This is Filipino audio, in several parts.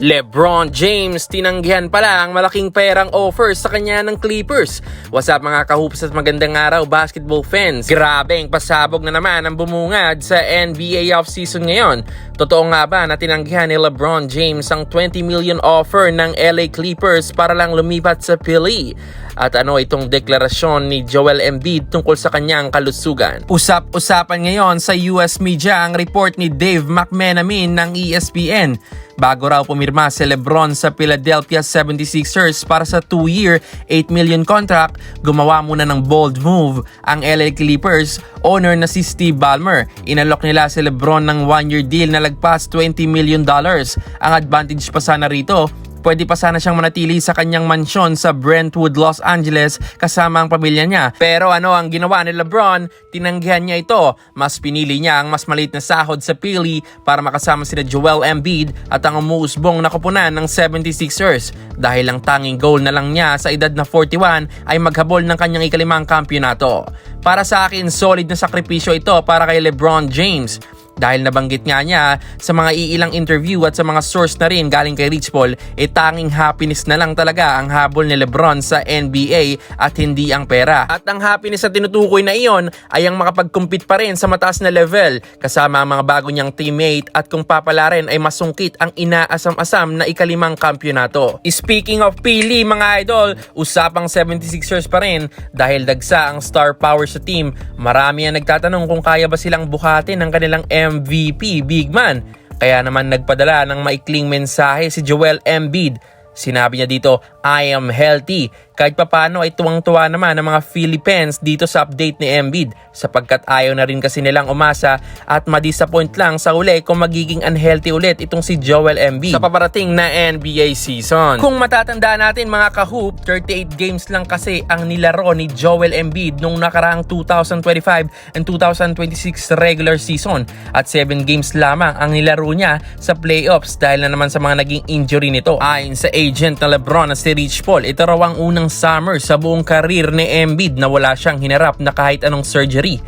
LeBron James tinanggihan pala ang malaking perang offer sa kanya ng Clippers. What's up mga kahoops at magandang araw basketball fans. Grabe ang pasabog na naman ang bumungad sa NBA offseason ngayon. Totoo nga ba na tinanggihan ni LeBron James ang $20 million offer ng LA Clippers para lang lumipat sa Philly? At ano itong deklarasyon ni Joel Embiid tungkol sa kanyang kalusugan? Usap-usapan ngayon sa US media ang report ni Dave McMenamin ng ESPN. Bago raw pumirma si LeBron sa Philadelphia 76ers para sa 2-year, $8 million contract, gumawa muna ng bold move ang LA Clippers owner na si Steve Ballmer. Inalok nila si LeBron ng 1-year deal na lagpas $20 million. Ang advantage pa sana rito, pwede pa sana siyang manatili sa kanyang mansyon sa Brentwood, Los Angeles kasama ang pamilya niya. Pero ano ang ginawa ni LeBron? Tinanggihan niya ito. Mas pinili niya ang mas maliit na sahod sa Philly para makasama sina Joel Embiid at ang umuusbong na koponan ng 76ers. Dahil ang tanging goal na lang niya sa edad na 41 ay maghabol ng kanyang ikalimang kampyonato. Para sa akin, solid na sakripisyo ito para kay LeBron James. Dahil nabanggit nga niya sa mga iilang interview at sa mga source na rin galing kay Rich Paul, tanging happiness na lang talaga ang habol ni LeBron sa NBA at hindi ang pera. At ang happiness na tinutukoy na iyon ay ang makapag-compete pa rin sa mataas na level kasama ang mga bago niyang teammate at kung papalarin ay masungkit ang inaasam-asam na ikalimang kampyonato. Speaking of Philly mga idol, usapang 76ers pa rin dahil dagsa ang star power sa team. Marami ang nagtatanong kung kaya ba silang buhatin ang kanilang MVP big man. Kaya naman nagpadala ng maikling mensahe si Joel Embiid. Sinabi niya dito, I am healthy. Kahit papano ay tuwang-tuwa naman ang mga Philippines dito sa update ni Embiid sapagkat ayaw na rin kasi nilang umasa at madisappoint lang sa uli kung magiging unhealthy ulit itong si Joel Embiid sa paparating na NBA season. Kung matatandaan natin mga kahoop, 38 games lang kasi ang nilaro ni Joel Embiid nung nakaraang 2025 and 2026 regular season at 7 games lamang ang nilaro niya sa playoffs dahil na naman sa mga naging injury nito. Ayon sa agent na LeBron na si Rich Paul, ito raw ang unang summer sa buong karir ni Embiid na wala siyang hinarap na kahit anong surgery.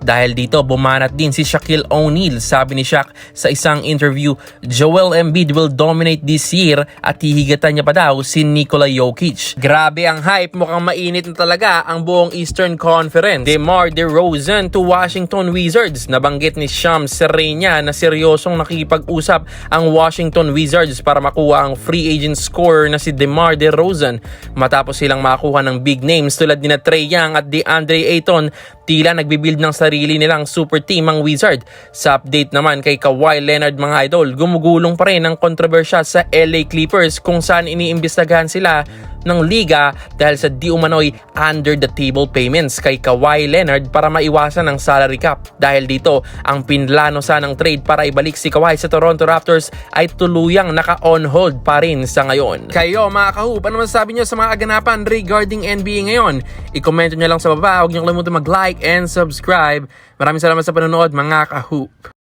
Dahil dito, bumanat din si Shaquille O'Neal. Sabi ni Shaq sa isang interview, Joel Embiid will dominate this year at hihigatan niya pa daw si Nikola Jokic. Grabe ang hype, mukhang mainit na talaga ang buong Eastern Conference. DeMar DeRozan to Washington Wizards. Nabanggit ni Shams Serenia na seryosong nakikipag-usap ang Washington Wizards para makuha ang free agent scorer na si DeMar DeRozan. Matapos silang makakuha ng big names tulad ni Trae Young at DeAndre Ayton, tila nagbibuild ng sarili nilang super team ang Wizard. Sa update naman kay Kawhi Leonard mga idol, gumugulong pa rin ang kontrobersya sa LA Clippers kung saan iniimbestigahan sila ng liga dahil sa di umano'y under the table payments kay Kawhi Leonard para maiwasan ang salary cap. Dahil dito, ang pinlano sanang trade para ibalik si Kawhi sa Toronto Raptors ay tuluyang naka-on hold pa rin sa ngayon. Kayo mga kahoop, ano masasabi nyo sa mga aganapan regarding NBA ngayon? I-comment nyo lang sa baba, huwag nyo kalimutan mag-like and subscribe. Maraming salamat sa panonood mga kahoop.